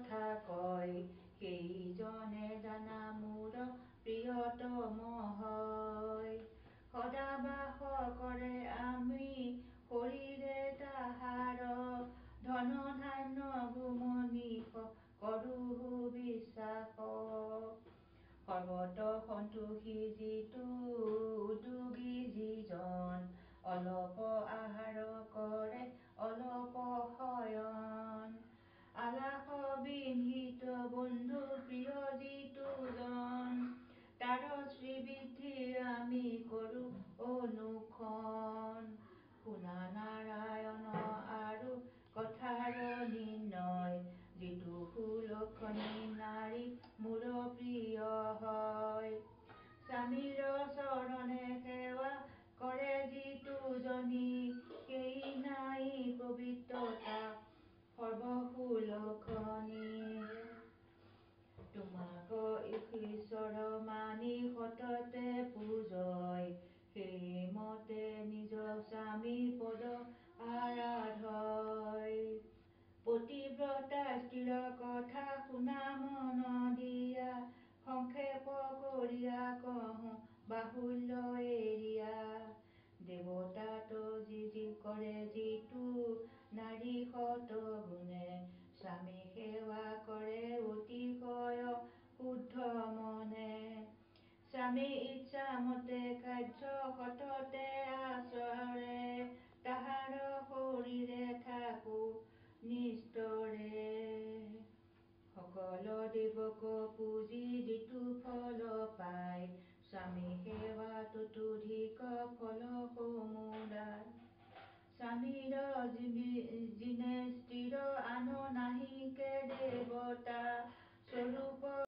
কথা কয় সেইজনে জানা মোৰ প্ৰিয়তম হয়। সদা বাস কৰে আমি শৰীৰে তাহাৰ, ধন ধান্য গুমনিষ কৰোঁ বিশ্বাস। সৰ্বত সন্তোষী যিটো উদ্যোগী যিজন, অলপ আহাৰ কৰে অলপ শয়ন। আলাস বিহিত বন্ধু প্ৰিয় যিটোজন, তাৰ শ্ৰীবৃদ্ধি আমি কৰোঁ অনুক্ষণ। শুনা নাৰায়ণ আৰু কথাৰ নিৰ্ণয়, যিটো সুলক্ষণী নাৰী মোৰ প্ৰিয় হয়। স্বামীৰ চৰণে সেৱা কৰে যিটোজনী, সেই নাৰী পবিত্ৰতা সৰ্বসুলক্ষণী। তোমাক ঈশ্বৰ মানি সততে পূজয়, সেই মতে নিজ স্বামী পদ আৰাধয়। পতিব্ৰতা স্ত্ৰীৰ কথা শুনা মন দিয়া, সংক্ষেপ কৰিয়া কহোঁ বাহুল্য এৰিয়া। দেৱতাত যি কৰে যিটো নাৰী সত গুণে, স্বামী সেৱা কৰে অতিশয় শুদ্ধ মনে। স্বামী ইচ্ছা মতে কাৰ্য সততে আচৰে, তাহাৰ শৰীৰে থাকোঁ নিস্তৰে। সকল দেৱক পূজি যিটো ফল পায়, স্বামী সেৱাত ততোধিক ফল